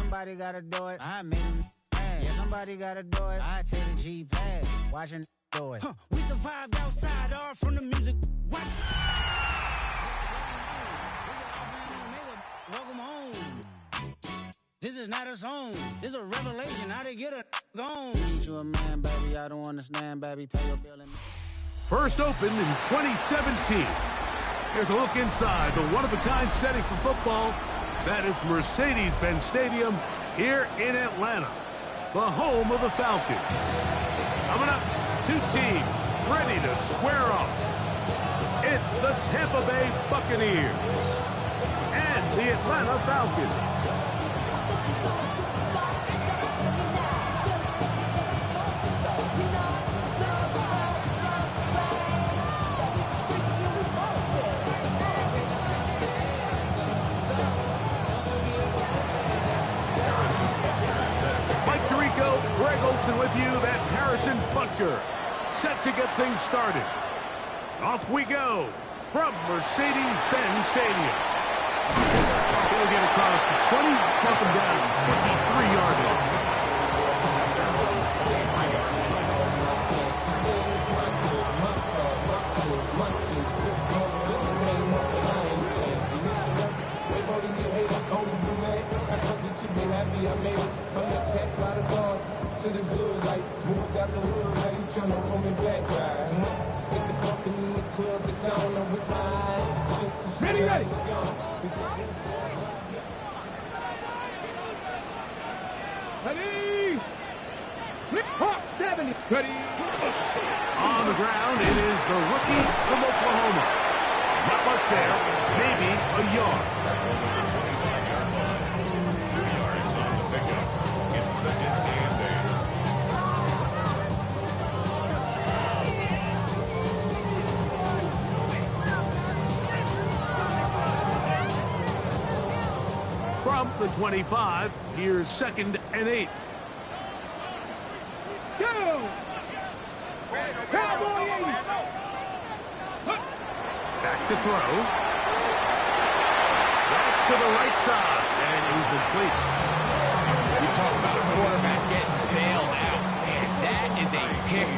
somebody gotta do it. I made him mad. Yeah, somebody gotta do it. I take the G-pad, watching do it. We survived outside, all from the music. What? Welcome home. This is not a song. This is a revelation. How to get a gone. Need you a man, baby. I don't understand, baby. Pay your bill and... First opened in 2017. Here's a look inside the one-of-a-kind setting for football. That is Mercedes-Benz Stadium here in Atlanta, the home of the Falcons. Coming up, two teams ready to square off. It's the Tampa Bay Buccaneers and the Atlanta Falcons. Greg Olsen with you. That's Harrison Butker, set to get things started. Off we go from Mercedes-Benz Stadium. He'll get across the 20, welcome down 23-yard line. To the good, like moved out the hood, now you tryna pull me back, right? Get the bumpin' in the club, the sound I'm with my eyes. Ready, ready! Ready! Flip hop, 70, ready! On the ground, it is the rookie from Oklahoma. Not much there, maybe a yard. From the 25, here's 2nd and 8. Go! Cowboy! Back to throw. That's to the right side, and he's complete. You talk about a quarterback getting bailed out, and that is a pick.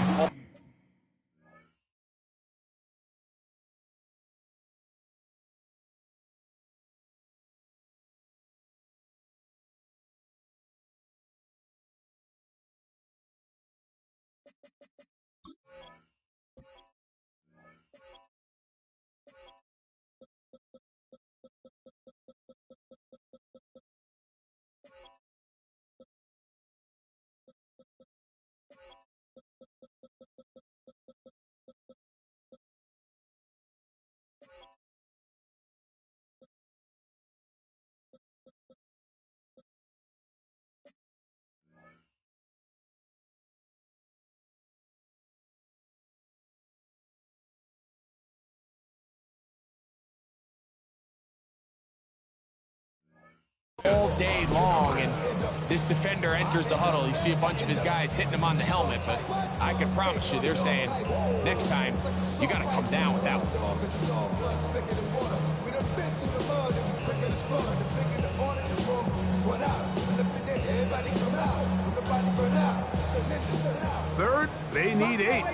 All day long, and this defender enters the huddle. You see a bunch of his guys hitting him on the helmet, but I can promise you they're saying, next time, you got to come down with that one. Third, they need 8.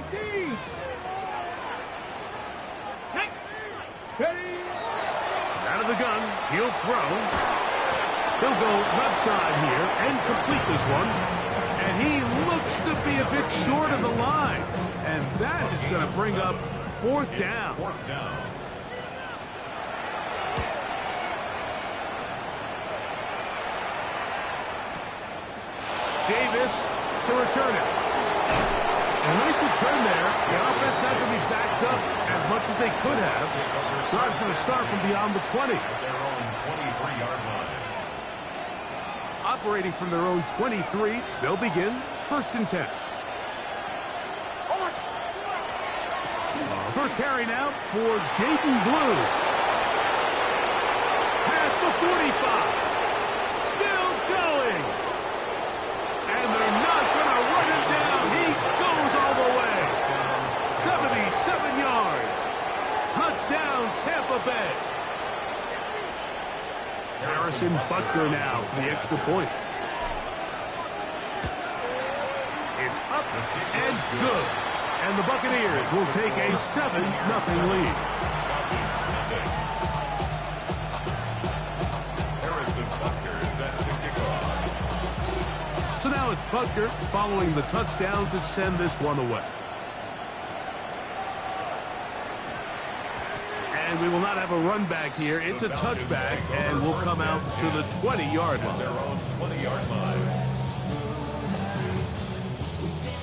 Out of the gun, he'll throw. He'll go left side here and complete this one. And he looks to be a bit short of the line. And that is going to bring up 4th down. Davis to return it. And a nice return there. The offense not going to be backed up as much as they could have. Drives going to start from beyond the 20. Their own 23-yard line. Operating from their own 23, they'll begin 1st and 10. First carry now for Jaden Blue. Past the 45. Still going. And they're not going to run him down. He goes all the way. 77 yards. Touchdown, Tampa Bay. Harrison Butker now for the extra point. It's up and good. And the Buccaneers will take a 7-0 lead. Harrison Butker is set to kick off. So now it's Butker following the touchdown to send this one away. And we will not have a run back here. It's a touchback, and we'll come out to the 20-yard line. Their own 20-yard line.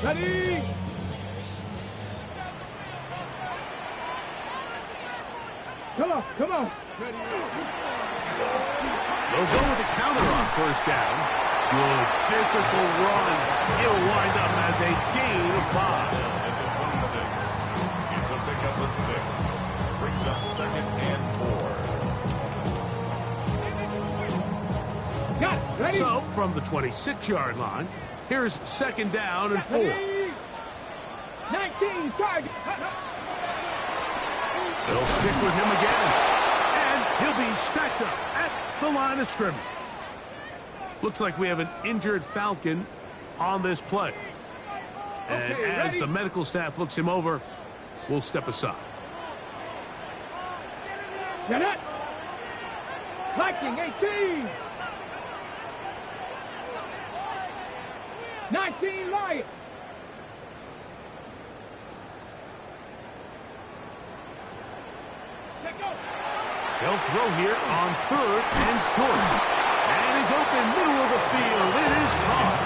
Ready? Come on, come on. They'll go with a counter on first down. Good physical run. It'll wind up as a gain of 5. At the 26. It's a pickup of 6. Brings up 2nd and 4. Got it. Ready? So, from the 26-yard line, here's 2nd down and 4. 19, target. They'll stick with him again. And he'll be stacked up at the line of scrimmage. Looks like we have an injured Falcon on this play. And Okay, as ready? the medical staff looks him over, we'll step aside. Get it. Viking, 18. 19, Lion. Let go. They'll throw here on 3rd and short. And he's open, middle of the field. It is caught.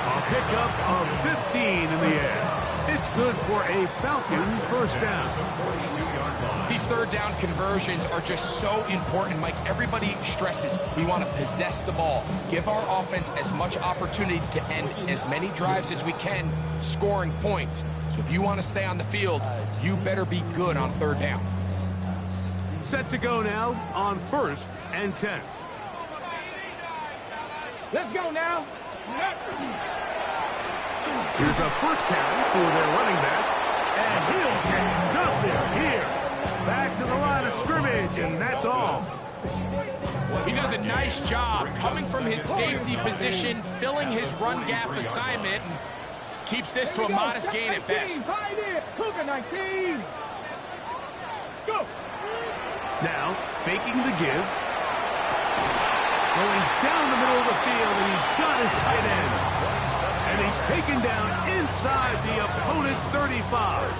A pickup of 15 in the air. It's good for a Falcon first down. 42-yard line. These third down conversions are just so important, Mike. Everybody stresses we want to possess the ball, give our offense as much opportunity to end as many drives as we can, scoring points. So if you want to stay on the field, you better be good on third down. Set to go now on 1st and 10. Let's go now. Here's a first carry for their running back. And he'll get nothing here. Back to the line of scrimmage, and that's all. He does a nice job coming from his safety position, filling his run gap assignment, and keeps this to a modest gain at best. Tight end. Cougar 19. Let's go. Now, faking the give. Going down the middle of the field, and he's got his tight end. And he's taken down inside the opponent's 35.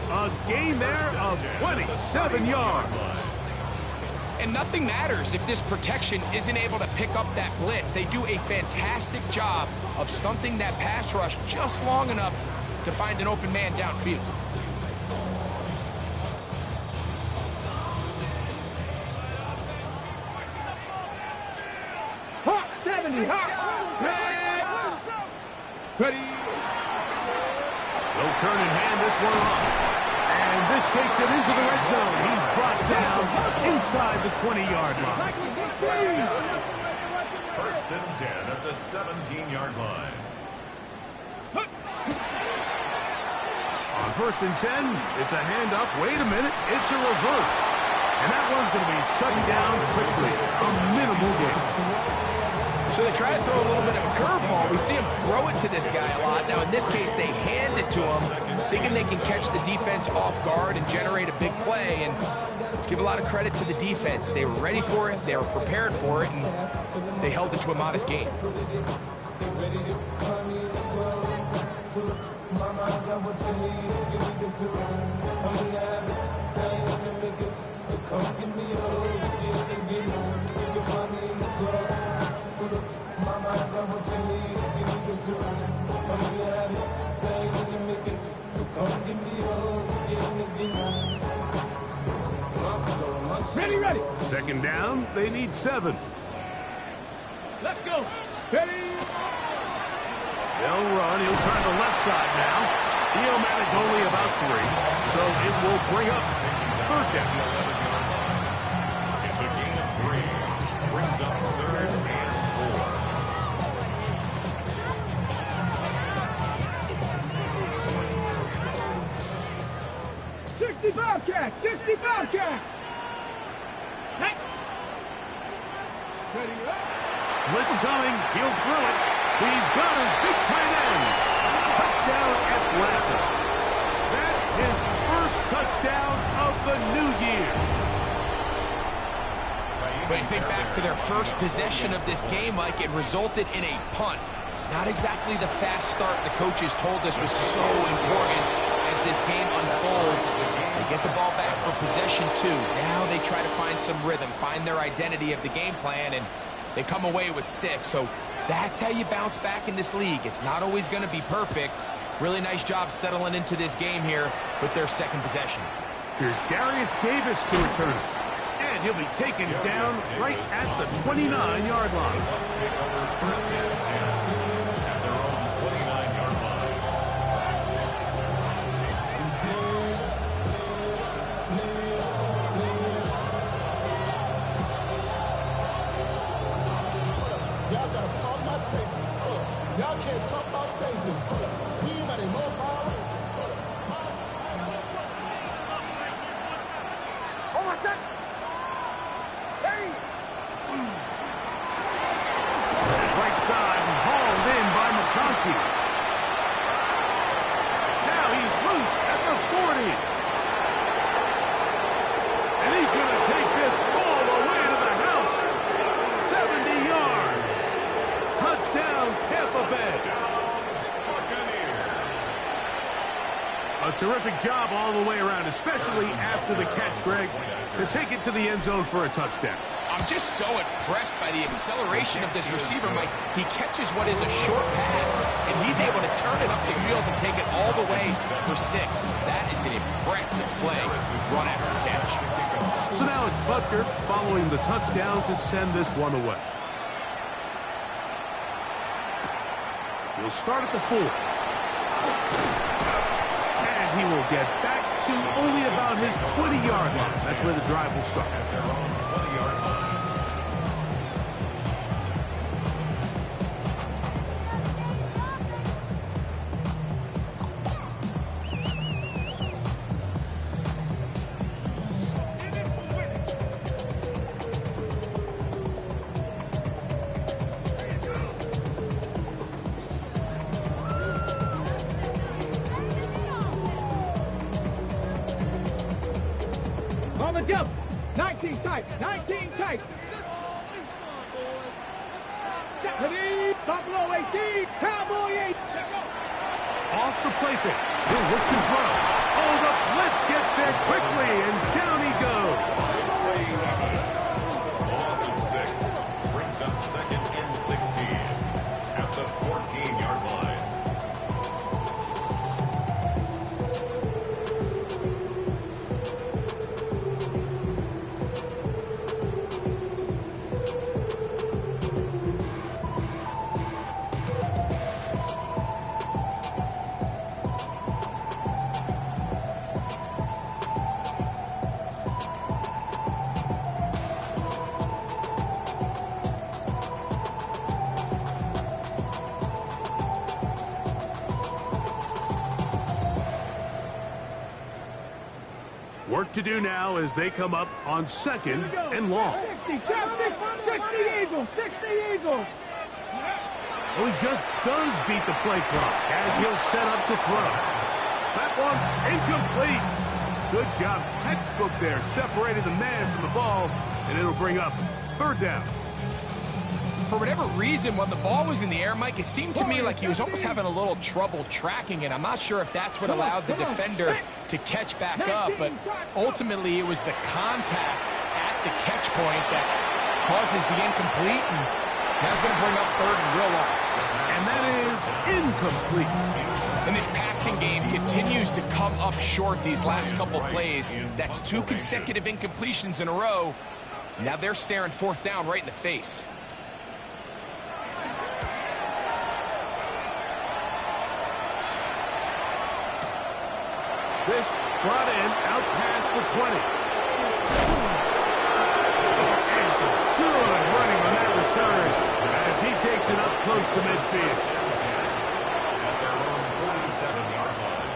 A gain there of 27 yards. And nothing matters if this protection isn't able to pick up that blitz. They do a fantastic job of stunting that pass rush just long enough to find an open man downfield. Hawk 70. Hawk. Ready. They'll turn and hand this one off. And this takes him into the red zone. He's brought down inside the 20-yard line. First and 10 at the 17-yard line. On 1st and 10, it's a handoff. Wait a minute, it's a reverse. And that one's going to be shut down quickly. A minimal gain. So they try to throw a little bit of a curveball. We see him throw it to this guy a lot. Now, in this case, they hand it to him, thinking they can catch the defense off guard and generate a big play. And let's give a lot of credit to the defense. They were ready for it, they were prepared for it, and they held it to a modest gain. Ready, ready. 2nd down, they need 7. Let's go. Ready. They'll run. He'll try the left side now. Iomatic only about 3, so it will bring up 3rd down. It's a gain of 3. Brings up 3rd and 4. 65 cat. 65 cat. Hey. Ready, up. Blitz coming. He'll throw it. He's got his big tight end. Touchdown, Atlanta. That is first touchdown of the new year. But you think back to their first possession of this game, Mike, it resulted in a punt. Not exactly the fast start the coaches told us was so important as this game unfolds. They get the ball back for possession 2. Now they try to find some rhythm, find their identity of the game plan, and they come away with 6. So that's how you bounce back in this league. It's not always going to be perfect. Really nice job settling into this game here with their second possession. Here's Darius Davis to return it. And he'll be taken down right at the 29-yard line. First and 10 at their own 29-yard line. Y'all gotta talk about taste. Y'all can't talk about basic. We ain't got any more power. Right side and hauled in by McConkey. Now he's loose at the 40. And he's going to take this all the way to the house. 70 yards. Touchdown, Tampa Bay. A terrific job all the way around, especially after the catch, Greg, to take it to the end zone for a touchdown. I'm just so impressed by the acceleration of this receiver, Mike. He catches what is a short pass, and he's able to turn it up the field and take it all the way for 6. That is an impressive play, run after catch. So now it's Butker following the touchdown to send this one away. He'll start at the 4. And he will get back to only about his 20-yard line. That's where the drive will start. On the jump. 19 tight. 19 tight. Buffalo 18. Cowboy 8. Off the play fake. He'll look to throw. Oh, the blitz gets there quickly, and down he goes. Loss of 6 brings up second and 16 at the 14-yard line. Work to do now as they come up on second and long. 60 Eagles. 60 Eagles. Well, he just does beat the play clock as he'll set up to throw. That one incomplete. Good job, textbook there. Separated the man from the ball, and it'll bring up third down. For whatever reason, when the ball was in the air, Mike, it seemed to me like he was almost having a little trouble tracking it. I'm not sure if that's what allowed the defender to catch back up, but ultimately it was the contact at the catch point that causes the incomplete, and that's going to bring up third and real long. And that is incomplete. And this passing game continues to come up short these last couple plays. That's 2 consecutive incompletions in a row. Now they're staring fourth down right in the face. This brought in out past the 20. And some good running on that return as he takes it up close to midfield. At their own 47-yard line.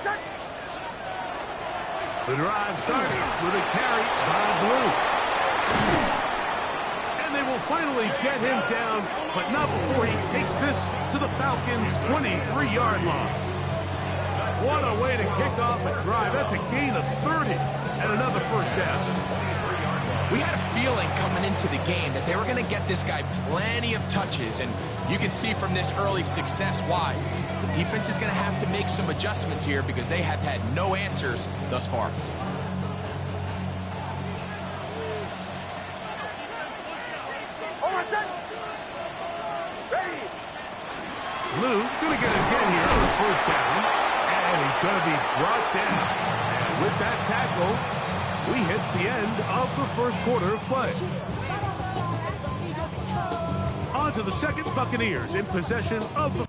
The drive started with a carry by Blue. And they will finally get him down, but not before he takes this to the Falcons' 23-yard line. What a way to kick off a drive. That's a gain of 30 and another first down. We had a feeling coming into the game that they were going to get this guy plenty of touches, and you can see from this early success why. The defense is going to have to make some adjustments here because they have had no answers thus far. Blue going to get it again here on the first down, and he's going to be brought down. And with that tackle, we hit the end of the first quarter of play. On to the second, Buccaneers in possession of the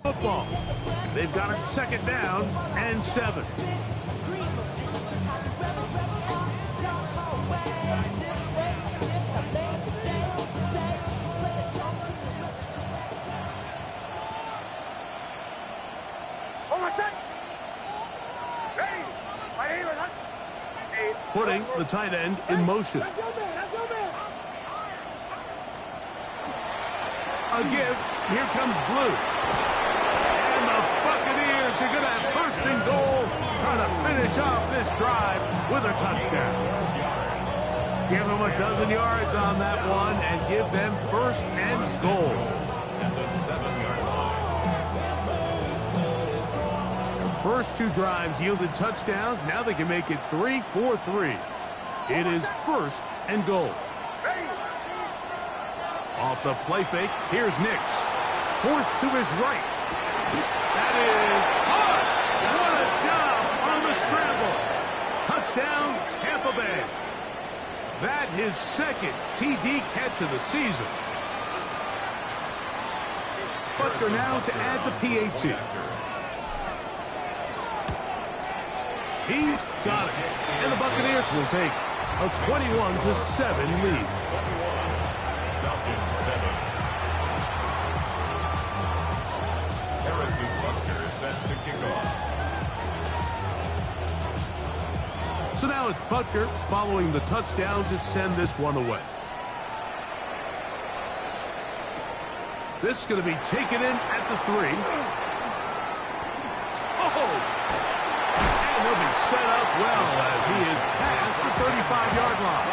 football. They've got a second down and 7. Putting the tight end in motion. A give. Here comes Blue. And the Buccaneers are going to have first and goal, trying to finish off this drive with a touchdown. Give them a dozen yards on that one and give them first and goal. At the 7-yard line. Their first two drives yielded touchdowns. Now they can make it 3-4-3. It is first and goal. Off the play fake, here's Nix. Forced to his right. That is Hodge. What a job on the scramble. Touchdown, Tampa Bay. That his second TD catch of the season. Butker now to add the PAT. He's got it. And the Buccaneers will take a 21-7 lead. Falcons 7. Harrison Butker set to kick off. So now it's Butker following the touchdown to send this one away. This is going to be taken in at the 3. Oh! And he'll be set up well as he is past the 35-yard line.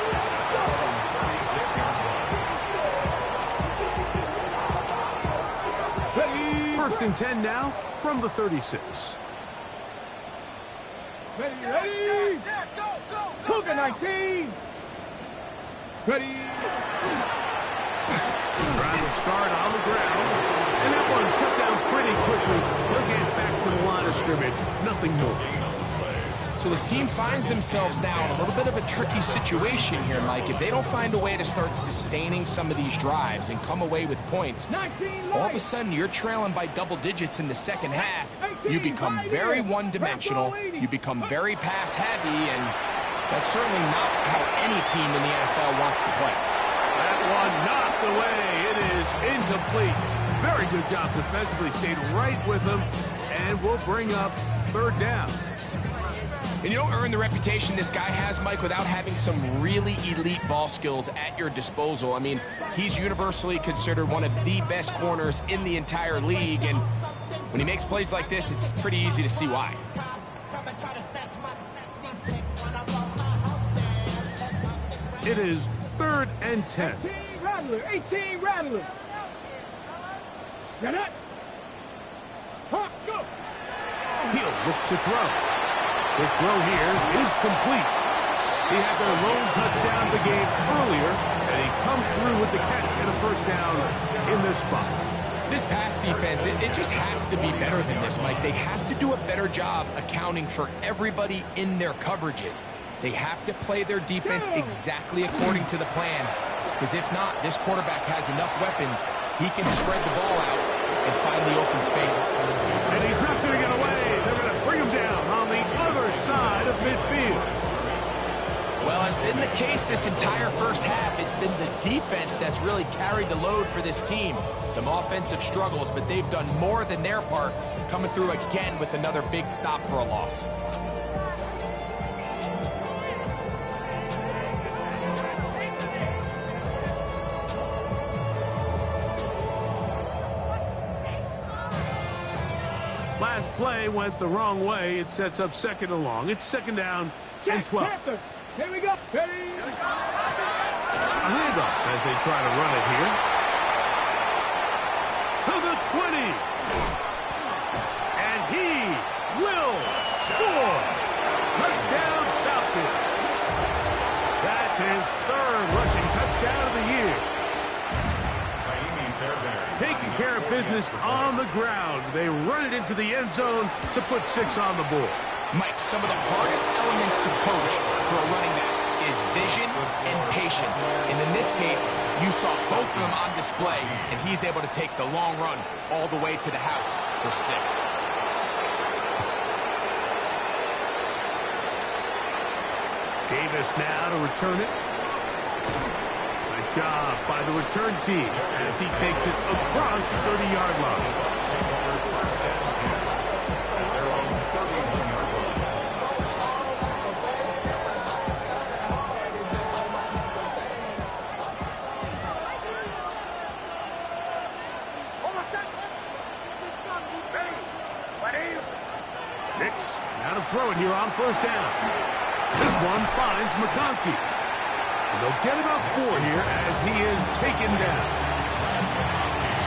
First and 10 now from the 36. Ready! Cougar 19! Ready! Trying to start on the ground. And that one shut down pretty quickly. He'll get back to the line of scrimmage. Nothing more. So this team finds themselves now in a little bit of a tricky situation here, Mike. If they don't find a way to start sustaining some of these drives and come away with points, all of a sudden you're trailing by double digits in the second half. You become very one-dimensional. You become very pass-heavy, and that's certainly not how any team in the NFL wants to play. That one knocked away. It is incomplete. Very good job defensively. Stayed right with him, and will bring up third down. And you don't earn the reputation this guy has, Mike, without having some really elite ball skills at your disposal. I mean, he's universally considered one of the best corners in the entire league, and when he makes plays like this, it's pretty easy to see why. It is third and 10. 18 Rattler. Got it? Go. He'll look to throw. The throw here is complete. He had their lone touchdown of the game earlier, and he comes through with the catch and a first down in this spot. This pass defense, it just has to be better than this, Mike. They have to do a better job accounting for everybody in their coverages. They have to play their defense exactly according to the plan, because if not, this quarterback has enough weapons. He can spread the ball out and find the open space. And he's not going to get away. They're going to bring him down on the other side of midfield. Well, as been the case this entire first half, it's been the defense that's really carried the load for this team. Some offensive struggles, but they've done more than their part, coming through again with another big stop for a loss. Last play went the wrong way. It sets up second and long. It's second down and 12. Here we go. Ready. A handoff as they try to run it here. To the 20. And he will score. Touchdown Falcons. That's his third rushing touchdown of the year. Taking care of business on the ground. They run it into the end zone to put 6 on the board. Mike, some of the hardest elements to coach for a running back is vision and patience. And in this case, you saw both of them on display, and he's able to take the long run all the way to the house for 6. Davis now to return it. Nice job by the return team as he takes it across the 30-yard line. Throw it here on first down. This one finds McConkey. And they'll get about 4 here as he is taken down.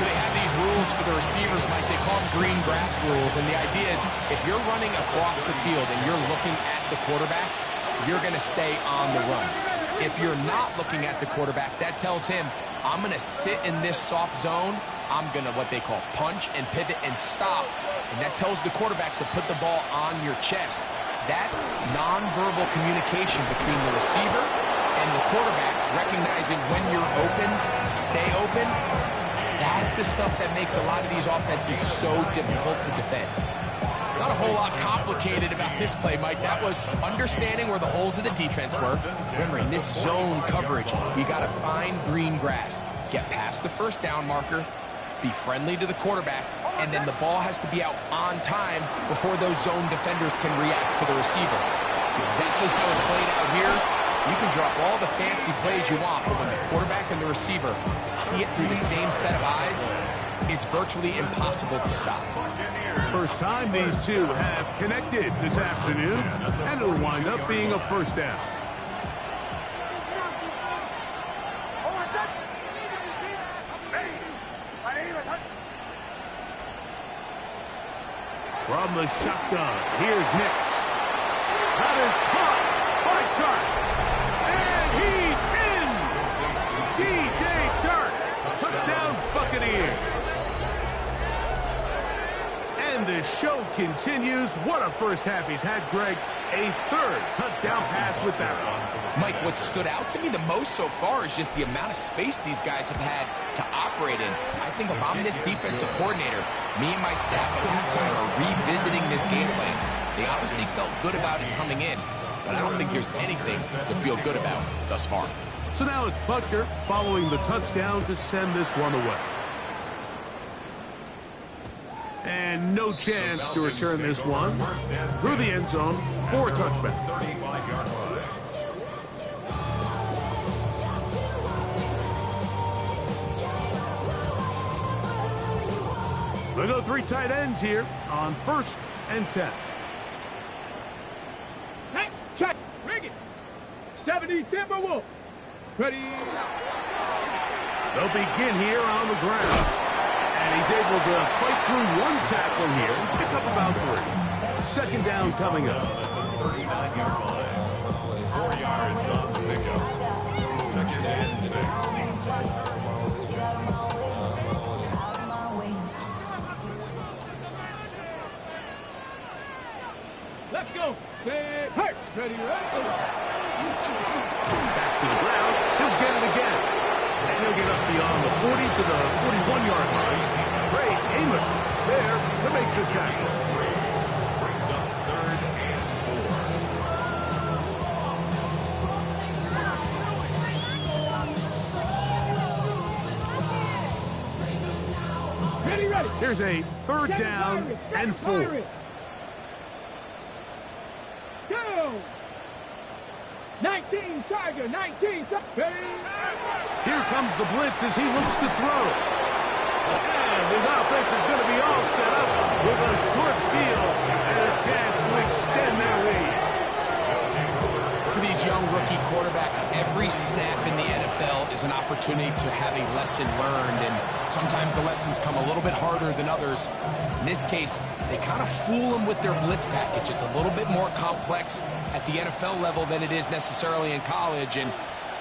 So they have these rules for the receivers, Mike. They call them green grass rules. And the idea is if you're running across the field and you're looking at the quarterback, you're going to stay on the run. If you're not looking at the quarterback, that tells him, I'm going to sit in this soft zone. I'm going to what they call punch and pivot and stop. And that tells the quarterback to put the ball on your chest. That nonverbal communication between the receiver and the quarterback, recognizing when you're open, stay open, that's the stuff that makes a lot of these offenses so difficult to defend. Not a whole lot complicated about this play, Mike. That was understanding where the holes of the defense were. Remember, in this zone coverage, you got to find green grass, get past the first down marker, be friendly to the quarterback, and then the ball has to be out on time before those zone defenders can react to the receiver. It's exactly how it played out here. You can draw all the fancy plays you want, but when the quarterback and the receiver see it through the same set of eyes, it's virtually impossible to stop. First time these two have connected this afternoon, and it'll wind up being a first down. From the shotgun, here's Nix. That is caught by Chark. And he's in! DJ Chark, touchdown Buccaneers. And the show continues. What a first half he's had, Greg. A third touchdown pass with that one. Mike, what stood out to me the most so far is just the amount of space these guys have had to operate in. I think if I'm this defensive coordinator, me and my staff at halftime are revisiting this game plan. They obviously felt good about it coming in, but I don't think there's anything to feel good about thus far. So now it's Butker following the touchdown to send this one away. And no chance to return this one through the end zone for a touchback. 35-yard line. They go 3 tight ends here on 1st and 10. Check. Rig it. 70 Timberwolves. Ready. They'll begin here on the ground. And he's able to fight through one tackle here, pick up about 3. Second down coming up. 39-yard line. 4 yards on the pickup. Second and 6. Let's go. Take her. Ready, right? Back to the ground. He'll get it again. And he'll get up beyond the 40 to the 41-yard line. Ray Amos there to make this tackle. Brings up 3rd and 4. Ready, ready. Here's a 3rd down and 4. Go. 19 Tiger, 19 Tiger. Here comes the blitz as he looks to throw. And his offense is going to be all set up with a short field and a chance to extend their lead. For these young rookie quarterbacks, every snap in the NFL is an opportunity to have a lesson learned, and sometimes the lessons come a little bit harder than others. In this case, they kind of fool them with their blitz package. It's a little bit more complex at the NFL level than it is necessarily in college, and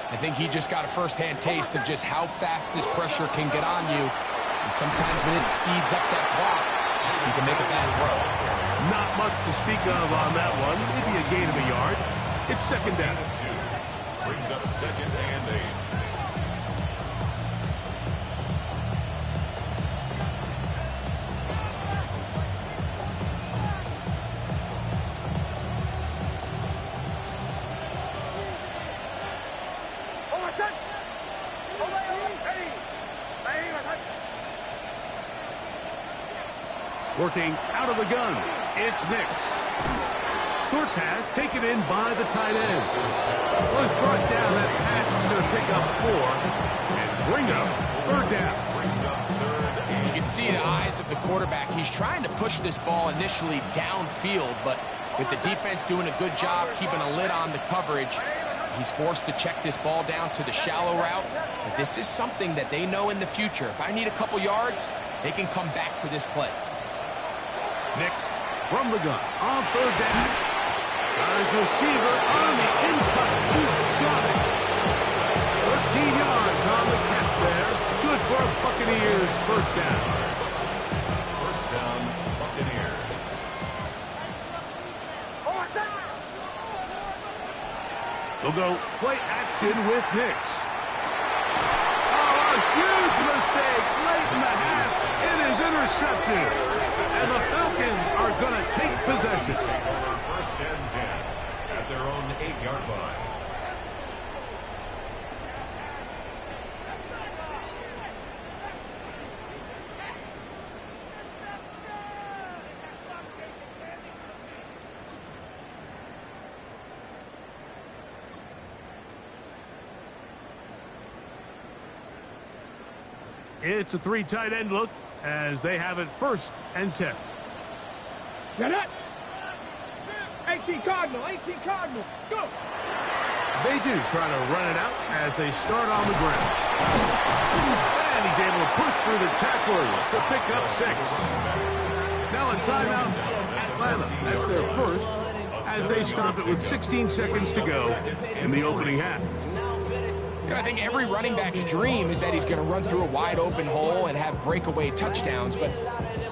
I think he just got a first-hand taste of just how fast this pressure can get on you, and sometimes when it speeds up that clock, you can make a bad throw. Not much to speak of on that one. Maybe a gain of a yard. It's second down. Brings up 2nd and 8. Working out of the gun, it's Nix. Short pass taken in by the tight end. Was brought down. That pass is going to pick up 4 and bring up 3rd down. Brings up 3rd and You can see the eyes of the quarterback. He's trying to push this ball initially downfield, but with the defense doing a good job keeping a lid on the coverage, he's forced to check this ball down to the shallow route. But this is something that they know in the future. If I need a couple yards, they can come back to this play. Nix from the gun on 3rd down. Got his receiver on the inside. He's got it. 13 yards on the catch there. Good for Buccaneers first down. First down, Buccaneers. They'll go play action with Nix. Oh, a huge mistake late in the half. It is intercepted. And the Falcons are going to take possession. First and 10 at their own 8-yard line. It's a 3 tight end look as they have it 1st and 10. Get it. 18 Cardinal, 18 Cardinal. Go. They do try to run it out as they start on the ground. And he's able to push through the tacklers to pick up 6. Now a timeout, Atlanta. That's their first as they stop it with 16 seconds to go in the opening half. You know, I think every running back's dream is that he's going to run through a wide open hole and have breakaway touchdowns, but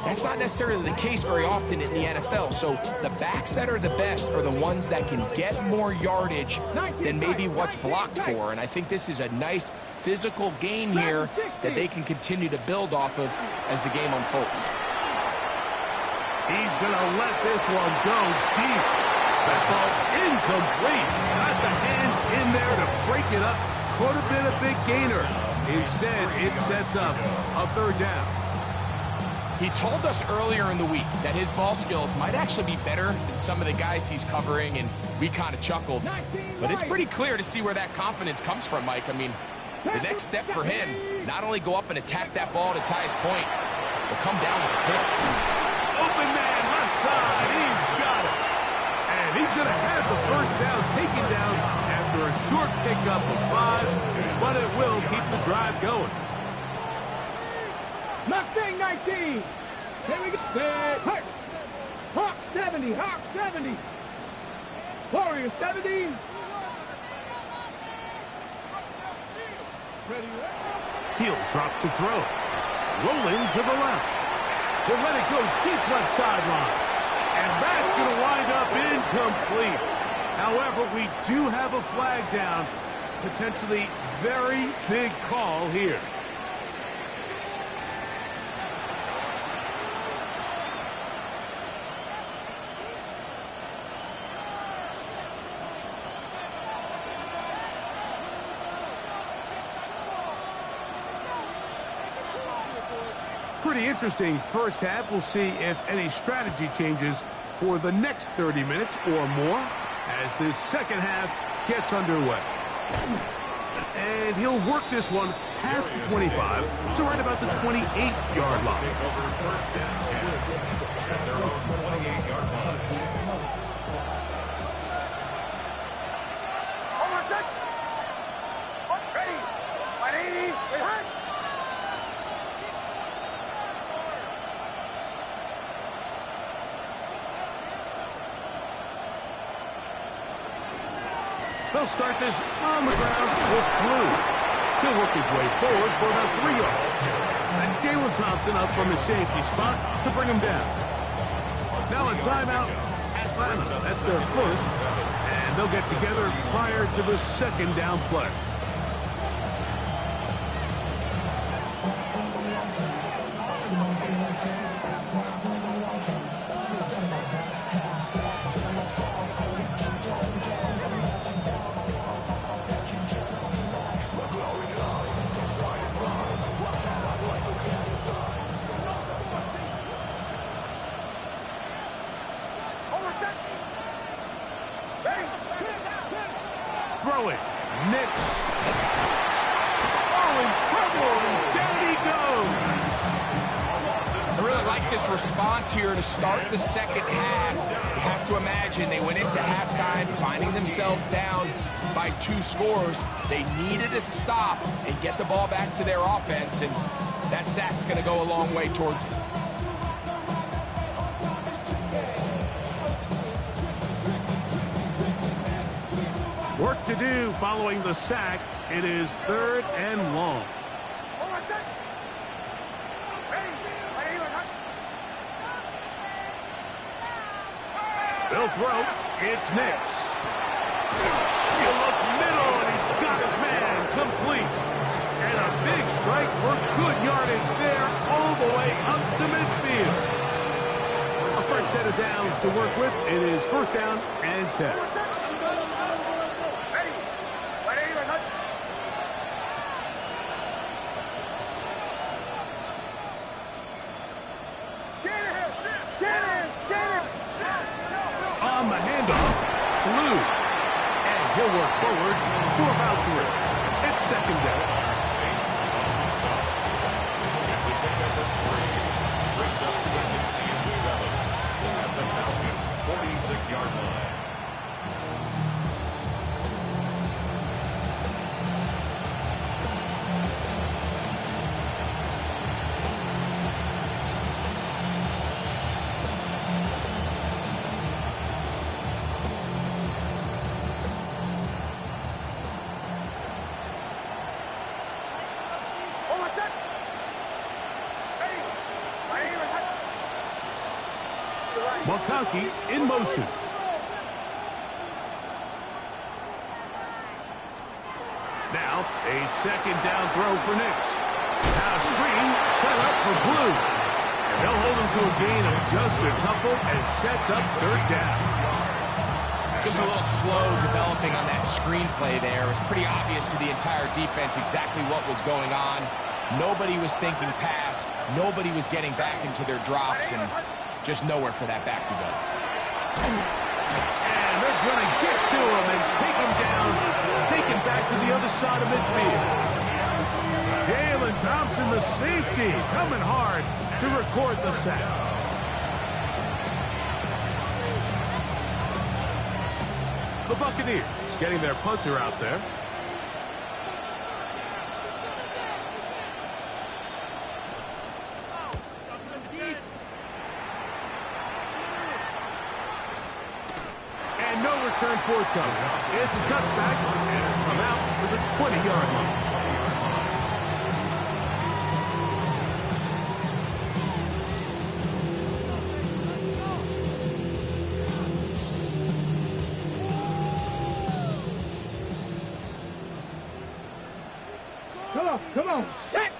that's not necessarily the case very often in the NFL. So the backs that are the best are the ones that can get more yardage than maybe what's blocked for. And I think this is a nice physical game here that they can continue to build off of as the game unfolds. He's going to let this one go deep. That ball incomplete. Got the hands in there to break it up. Could have been a big gainer. Instead, it sets up a 3rd down. He told us earlier in the week that his ball skills might actually be better than some of the guys he's covering, and we kind of chuckled. But it's pretty clear to see where that confidence comes from, Mike. I mean, the next step for him, not only go up and attack that ball to Ty's point, but come down with a pick. Open man, left side. He's got it. And he's going to have the first down taken down after a short pickup of 5, but it will keep the drive going. Mustang 19. Here we go. Hawk. Hawk 70. Hawk 70. Warrior 70. Ready. He'll drop to throw. Rolling to the left. He'll let it go deep left sideline. And that's going to wind up incomplete. However, we do have a flag down. Potentially very big call here. Pretty interesting first half. We'll see if any strategy changes for the next 30 minutes or more as this second half gets underway. And he'll work this one past the 25 to right about the 28-yard line. Take over first and 10 at their own 28-yard line. Ready. 180. Behind. They'll start this on the ground with Blue. He'll work his way forward for about 3 yards. That's Jalen Thompson up from his safety spot to bring him down. Now a timeout, Atlanta. That's their first. And they'll get together prior to the second down play. Throw it. Nix. Oh, in trouble, and down he goes. I really like this response here to start the second half. You have to imagine they went into halftime finding themselves down by 2 scores. They needed to stop and get the ball back to their offense, and that sack's going to go a long way towards it. Work to do following the sack. It is 3rd and long. They'll throw. It's Nix. He'll look middle, and he's got his man complete. And a big strike for good yardage there all the way up to midfield. A fresh set of downs to work with. It is 1st down and 10. On the handoff, Blue. And he'll work forward for about 3. It's 2nd down. It's a pickup of 3. Brings up 2nd and 7 at the Falcons' 46-yard line. McConkey in motion. Now, a 2nd down throw for Nix. Now a screen set up for Blue. And they'll hold him to a gain of just a couple and sets up 3rd down. Just a little slow developing on that screenplay there. It was pretty obvious to the entire defense exactly what was going on. Nobody was thinking pass. Nobody was getting back into their drops, and just nowhere for that back to go. And they're going to get to him and take him down, take him back to the other side of midfield. Jalen Thompson, the safety, coming hard to record the sack. The Buccaneers getting their punter out there. return forthcoming. It's a touchback, and it'll come out to the 20-yard line. Come on, set.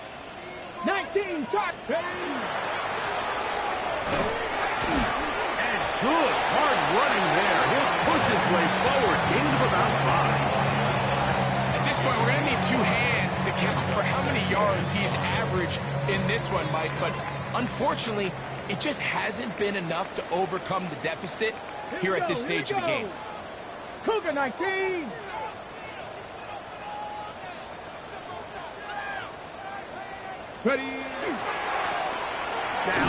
19, shot, And good, hard running there. He'll push his way forward, gain of about 5. At this point, we're going to need 2 hands to count for how many yards he's averaged in this one, Mike. But unfortunately, it just hasn't been enough to overcome the deficit here at this stage of the game. Cougar 19. Ready. Now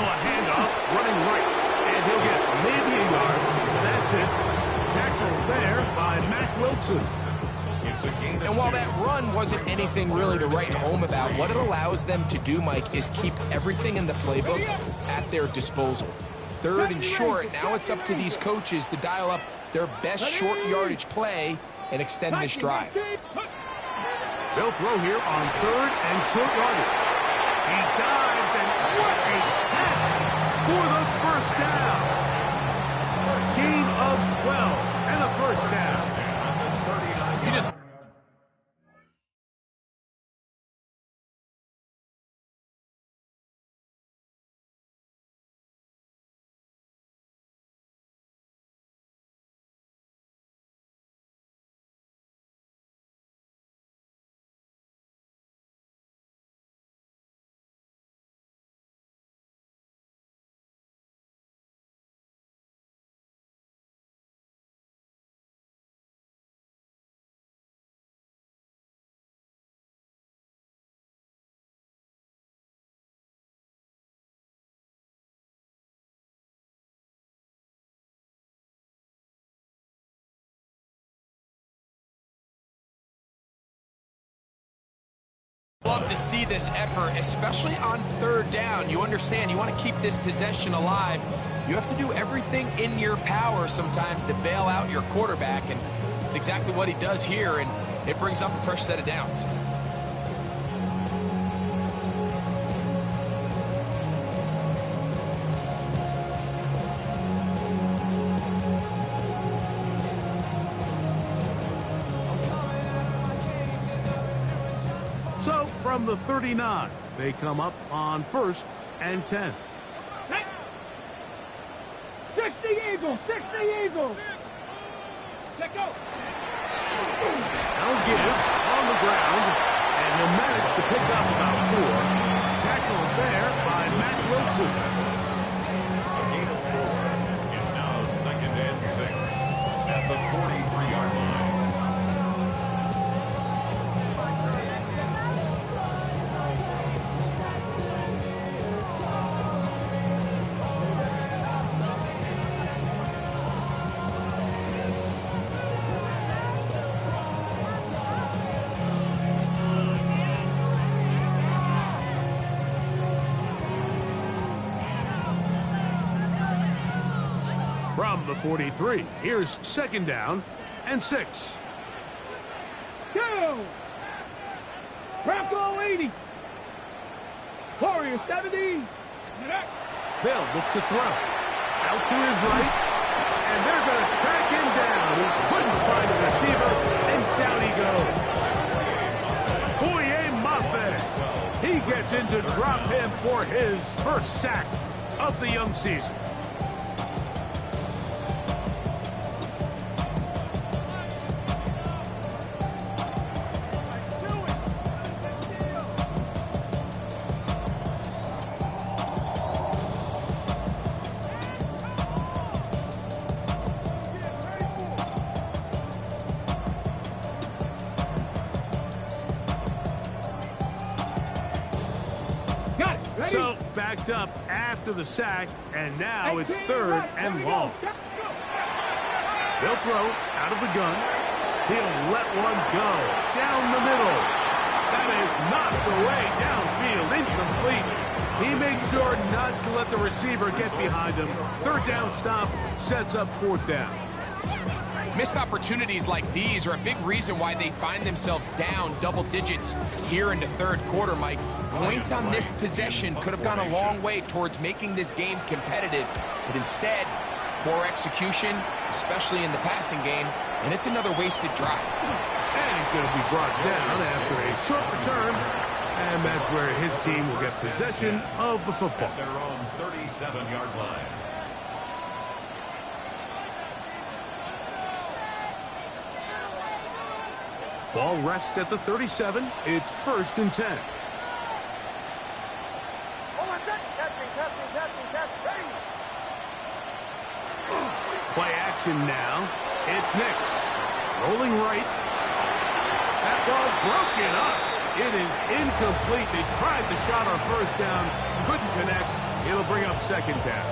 a handoff, running right, and he'll get maybe a yard. That's it. Tackled there by Mack Wilson. And while that run wasn't anything really to write home about, what it allows them to do, Mike, is keep everything in the playbook at their disposal. 3rd and short, now it's up to these coaches to dial up their best short yardage play and extend this drive. They'll throw here on 3rd and short yardage. He dives, and what a catch for the first down. Gain of 12 and a first down. He just... Love to see this effort, especially on 3rd down. You understand, you want to keep this possession alive. You have to do everything in your power sometimes to bail out your quarterback, and it's exactly what he does here, and it brings up a fresh set of downs. So, from the 39, they come up on 1st and 10. 60 Eagles, 60 Eagles. Let go. Now give on the ground, and he'll manage to pick up about 4. Tackled there by Mack Wilson. Gain of 4. It's now 2nd and 6 at the 43-yard line. From the 43, here's 2nd down and 6. Go. Bronco 80. Warrior 70. They'll look to throw. Out to his right, and they're going to track him down. He couldn't find the receiver, and down he goes. Boye Mafe. He gets in to drop him for his first sack of the young season. So, backed up after the sack, and now it's 3rd and long. They'll throw out of the gun. He'll let one go down the middle. That is not the way downfield. Incomplete. He makes sure not to let the receiver get behind him. 3rd down stop sets up 4th down. Missed opportunities like these are a big reason why they find themselves down double digits here in the third quarter, Mike. Points on this possession could have gone a long way towards making this game competitive, but instead, poor execution, especially in the passing game, and it's another wasted drive. And he's going to be brought down after a short return, and that's where his team will get possession of the football. At their own 37-yard line. Ball rests at the 37. It's 1st and 10. Play action now. It's Nix. Rolling right. That ball broken up. It is incomplete. They tried the shot on 1st down. Couldn't connect. It'll bring up 2nd down.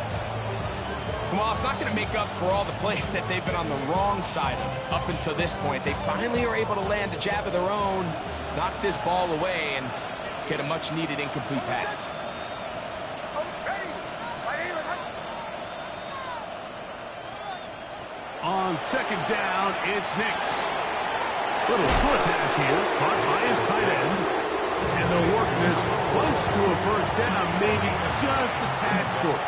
Well, it's not going to make up for all the plays that they've been on the wrong side of up until this point. They finally are able to land a jab of their own, knock this ball away, and get a much-needed incomplete pass. On 2nd down, it's Nix. Little short pass here, caught by his tight end. And they'll work this close to a 1st down, maybe just a tad short.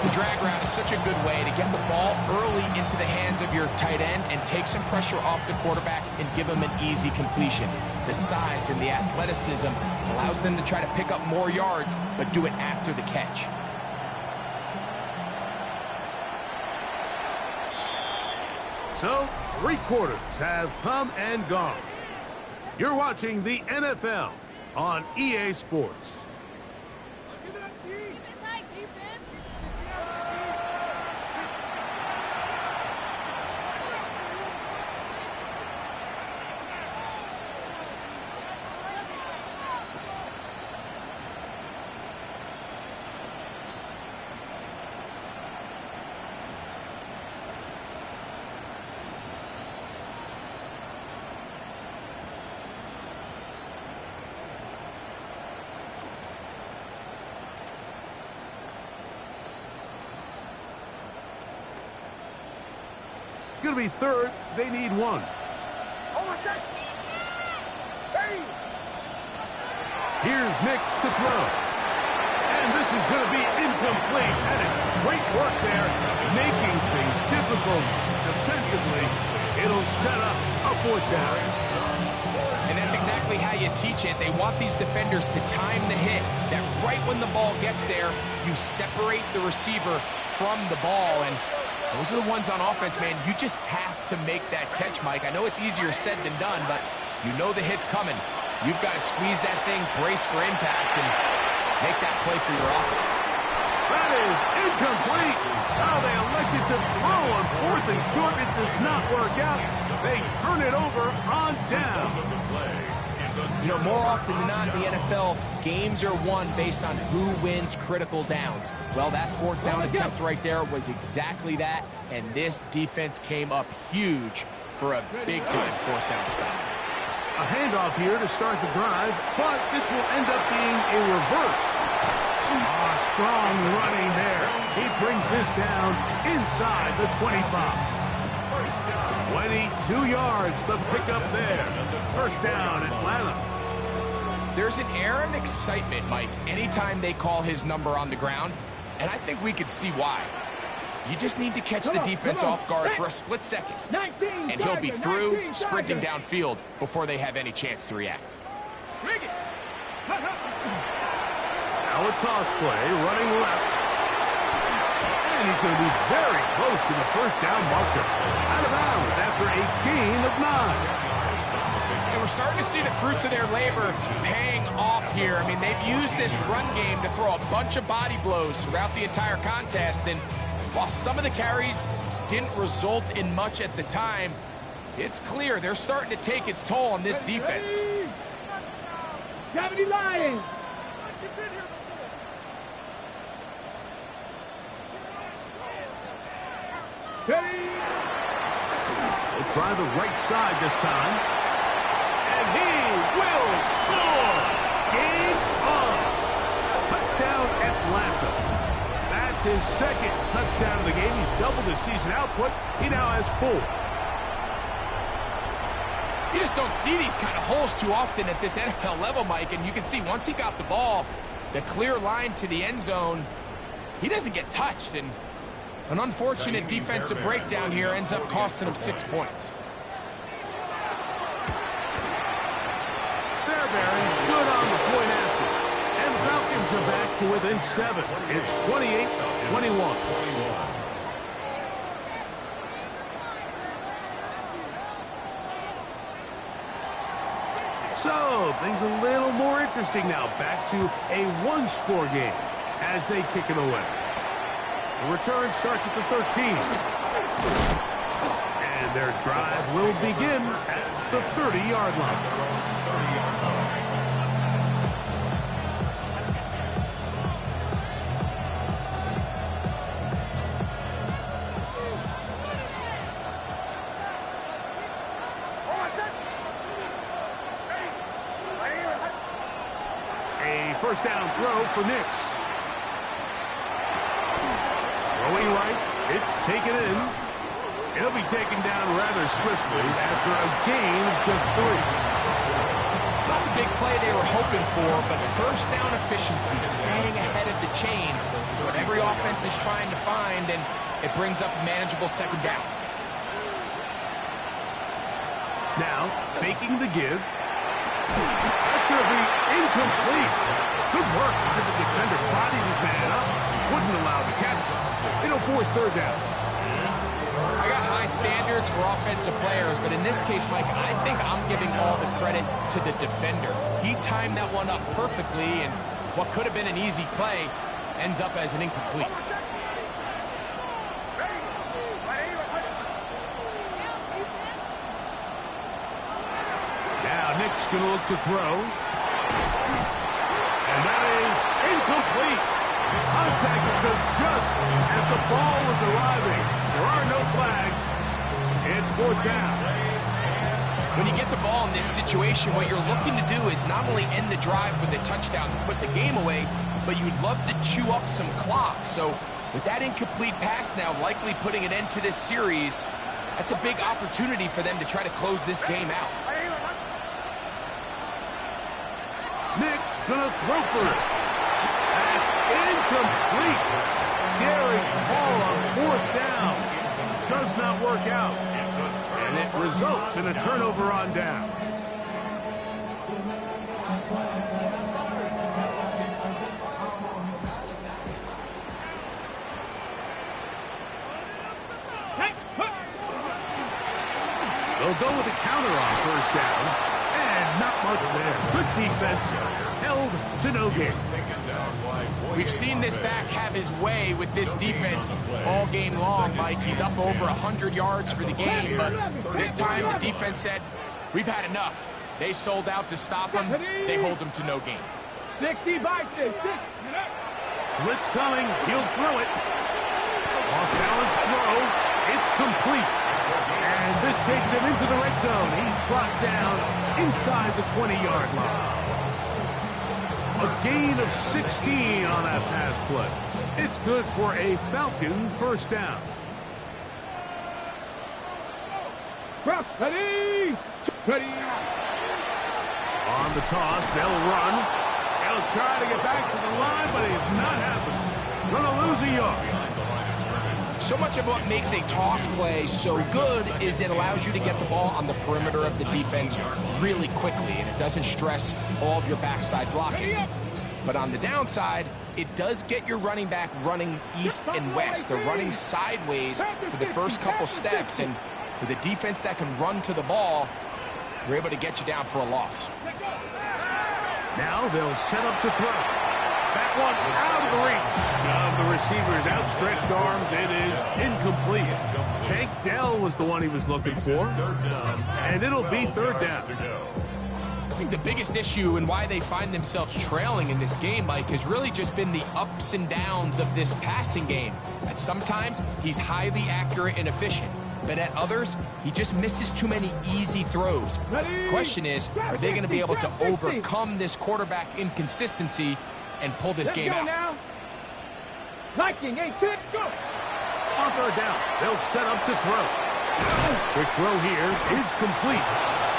The drag route is such a good way to get the ball early into the hands of your tight end and take some pressure off the quarterback and give him an easy completion. The size and the athleticism allows them to try to pick up more yards, but do it after the catch. So, 3 quarters have come and gone. You're watching the NFL on EA Sports. Going to be 3rd. They need 1. Here's Nix to throw. And this is going to be incomplete. That is great work there, making things difficult defensively. It'll set up a 4th down. And that's exactly how you teach it. They want these defenders to time the hit, that right when the ball gets there, you separate the receiver from the ball. And those are the ones on offense, man. You just have to make that catch, Mike. I know it's easier said than done, but you know the hit's coming. You've got to squeeze that thing, brace for impact, and make that play for your offense. That is incomplete. Now they elected to throw on 4th and short. It does not work out. They turn it over on down. You know, more often than not in the NFL, games are won based on who wins critical downs. Well, that 4th down attempt right there was exactly that, and this defense came up huge for a big-time 4th down stop. A handoff here to start the drive, but this will end up being a reverse. Strong running there. He brings this down inside the 25. 22 yards, the pickup there. 1st down, Atlanta. There's an air of excitement, Mike, anytime they call his number on the ground, and I think we could see why. You just need to catch the defense off guard for a split second, and he'll be through, sprinting downfield before they have any chance to react. Now a toss play, running left. And he's going to be very close to the 1st down marker. Out of bounds after a gain of 9. And we're starting to see the fruits of their labor paying off here. I mean, they've used this run game to throw a bunch of body blows throughout the entire contest. And while some of the carries didn't result in much at the time, it's clear they're starting to take its toll on this defense. 70 Lions! They'll try the right side this time. And he will score! Game on! Touchdown, Atlanta. That's his 2nd touchdown of the game. He's doubled his season output. He now has 4. You just don't see these kind of holes too often at this NFL level, Mike, and you can see once he got the ball, the clear line to the end zone, he doesn't get touched, and an unfortunate defensive breakdown here ends up costing him 6 points. Fairbairn, good on the point after. And the Falcons are back to within 7. It's 28-21. So, things a little more interesting now. Back to a one-score game as they kick it away. The return starts at the 13. And their drive will begin at the 30-yard line. A first down throw for Nix. Throwing right, it's taken in. It'll be taken down rather swiftly after a gain of just 3. It's not the big play they were hoping for, but first down efficiency, staying ahead of the chains, is what every offense is trying to find, and it brings up a manageable second down. Now, faking the give. That's going to be incomplete. Good work by the defender. Bodied his man up. Wouldn't allow the catch. It'll force third down. I got high standards for offensive players, but in this case, Mike, I think I'm giving all the credit to the defender. He timed that one up perfectly, and what could have been an easy play ends up as an incomplete. Now Nick's going to look to throw. And that is incomplete. Contact occurred just as the ball was arriving. There are no flags. It's fourth down. When you get the ball in this situation, what you're looking to do is not only end the drive with a touchdown to put the game away, but you'd love to chew up some clock. So with that incomplete pass now likely putting an end to this series, that's a big opportunity for them to try to close this game out. Nick's gonna throw for it. That's incomplete. Derek Hall on fourth down. Does not work out. And it results in a turnover on down. They'll go with a counter on first down. And not much there. Good defense. Held to no gain. We've seen this back have his way with this defense all game long, Mike. He's up over 100 yards for the game, but this time the defense said, we've had enough. They sold out to stop him. They hold him to no gain. 60 by 6. Blitz coming. He'll throw it. Off balance throw. It's complete. And this takes him into the red zone. He's brought down inside the 20-yard line. A gain of 16 on that pass play. It's good for a Falcon first down. Ready! Ready! On the toss, they'll run. They'll try to get back to the line, but it's not happening. Gonna lose a yard. So much of what makes a toss play so good is it allows you to get the ball on the perimeter of the defense really quickly, and it doesn't stress all of your backside blocking. But on the downside, it does get your running back running east and west. They're running sideways for the first couple steps, and with a defense that can run to the ball, we're able to get you down for a loss. Now they'll set up to throw. That one out of the reach of the receiver's outstretched arms. It is incomplete. Tank Dell was the one he was looking for. And it'll be third down. I think the biggest issue and why they find themselves trailing in this game, Mike, has really just been the ups and downs of this passing game. At sometimes, he's highly accurate and efficient. But at others, he just misses too many easy throws. The question is, are they going to be able to overcome this quarterback inconsistency and pull this game out? Now. Viking, 8-6, go! On third down, they'll set up to throw. Quick throw here is complete.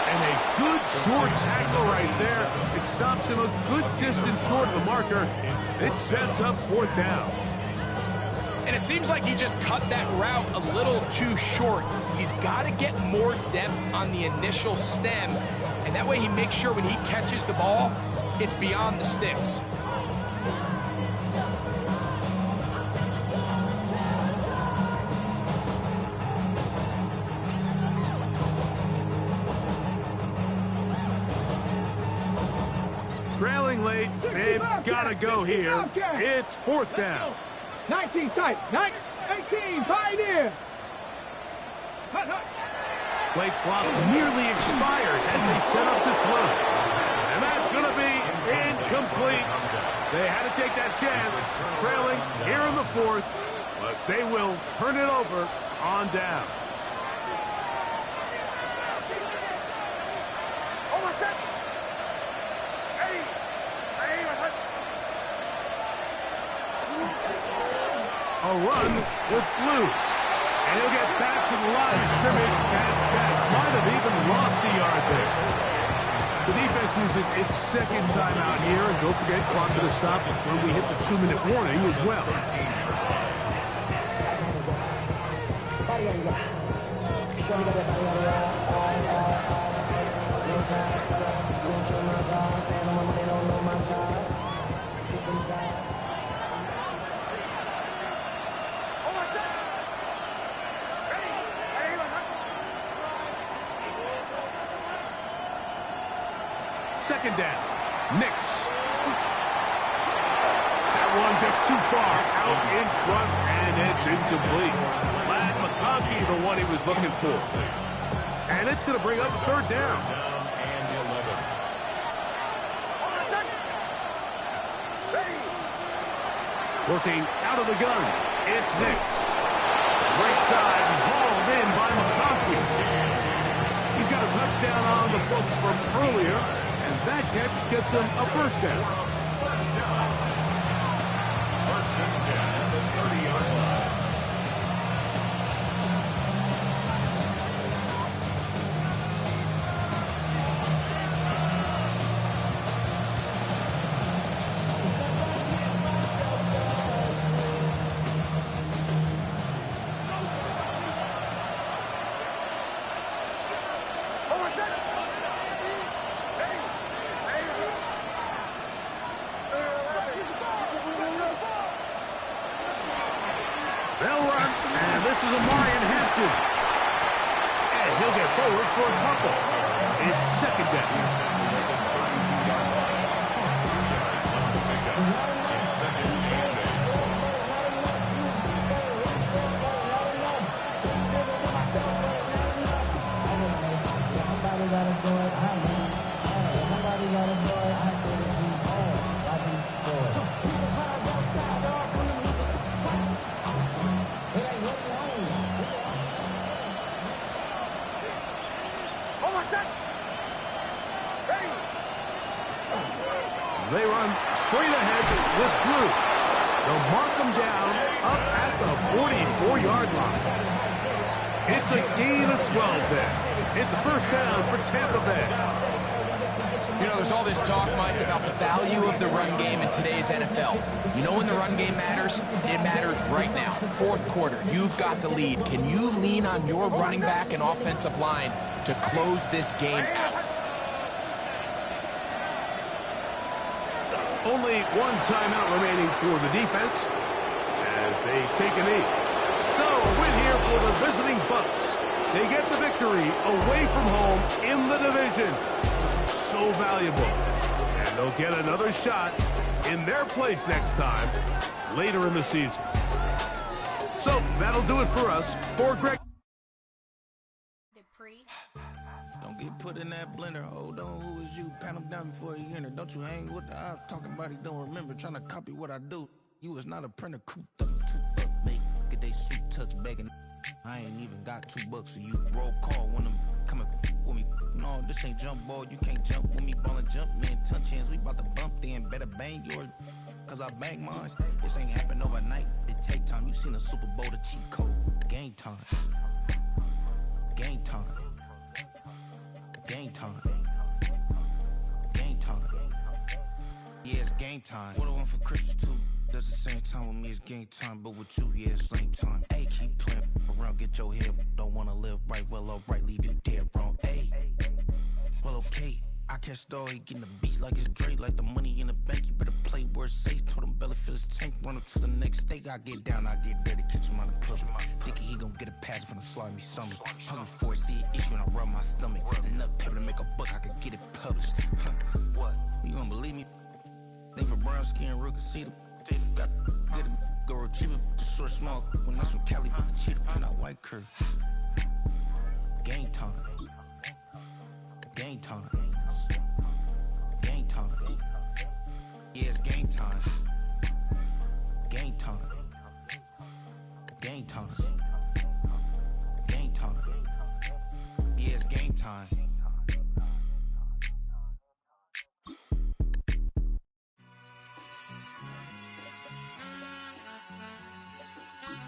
And a good short tackle right there. It stops him a good distance short of the marker. It sets up 4th down. And it seems like he just cut that route a little too short. He's got to get more depth on the initial stem, and that way he makes sure when he catches the ball, it's beyond the sticks. Trailing late, they've got to go here. It's 4th down. 19 sight, 18 Pioneer. Play clock nearly expires as they set up to throw. And that's going to be incomplete. They had to take that chance, trailing here in the 4th, but they will turn it over on down. A run with Blue. And he'll get back to the line of scrimmage at best. Might have even lost a yard there. The defense uses its 2nd timeout here. And don't forget, clock to stop when we hit the 2-minute warning as well. Second down. Nix. That one just too far out in front, and it's incomplete. Ladd McConkey, the one he was looking for. And it's going to bring up 3rd down. Working out of the gun. It's Nix. Right side, hauled in by McConkey. He's got a touchdown on the books from earlier. And that catch gets him a 1st down. 1st and 10 at the 30-yard line. They'll run, and this is Amarian Hampton. And he'll get forward for a couple. It's 2nd down. They run straight ahead with Blue. They'll mark them down up at the 44-yard line. It's a gain of 12 there. It's a 1st down for Tampa Bay. You know, there's all this talk, Mike, about the value of the run game in today's NFL. You know when the run game matters? It matters right now. 4th quarter, you've got the lead. Can you lean on your running back and offensive line to close this game out? Only one timeout remaining for the defense as they take a knee. So, a win here for the visiting Bucks. They get the victory away from home in the division. Just so valuable. And they'll get another shot in their place next time later in the season. So, that'll do it for us. For Greg. Don't get put in that blender. Hold on, who is you? Pat him down before you enter. Don't you hang with the ops talking about he don't remember. Trying to copy what I do. You was not a printer. Cooped up, toot up, make. Get they suit tucks begging. I ain't even got $2 for you. Roll call when I'm coming with me. No, this ain't jump ball. You can't jump with me. Ballin' jump, man. Touch hands. We about to bump then. Better bang yours. Cause I bang mine. This ain't happen overnight. It take time. You seen a Super Bowl, the cheat code. Game time. Game time. Game time. Game time. Yeah, it's game time. What I want for Christmas too. Does the same time with me, it's game time. But with you, yeah, it's same time. Hey, keep playing around, get your head. Don't wanna live right, well, alright, leave you dead wrong. Hey, well, okay. I catch the dog, he getting the beats like it's Dre, like the money in the bank. You better play where it's safe. Told him Belly fill his tank, run up to the next steak. I get down, I get dirty, catch him on the public. Thinking he gon' get a pass from the slide me something. Hungry for it, see an issue and I rub my stomach. Enough paper to make a book, I could get it published. Huh, what? You don't believe me? Think for brown skin, real can see them. Got get it, go retrieve it, just short, small. When that's from Cali, but the cheetah print out white curve. Game time. Game time. Game time. Yeah, it's game time. Game time. Game time. Game time. Yeah, it's game time.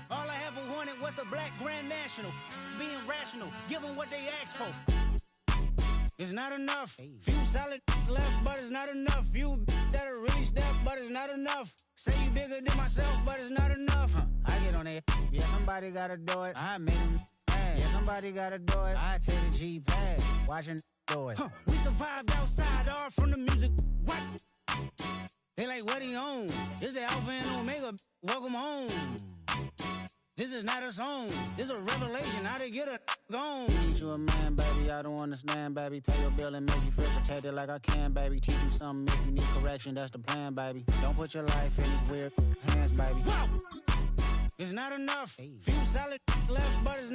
All I ever wanted was a black Grand National. Being rational, give them what they ask for. It's not enough. Few solid left, but it's not enough. Few that'll reach that, but it's not enough. Say you bigger than myself, but it's not enough. I get on it. Yeah, somebody gotta do it. I made them mad. Yeah, somebody gotta do it. I take the G-pad, watching do it. We survived outside, all from the music. What? They like, what he on? This the Alpha and Omega. Welcome home. This is not a song. This is a revelation. How to get a gone. Teach you a man, baby. I don't understand, baby. Pay your bill and make you feel protected like I can, baby. Teach you something if you need correction. That's the plan, baby. Don't put your life in these weird hands, baby. Whoa! It's not enough. Few solid left, but it's not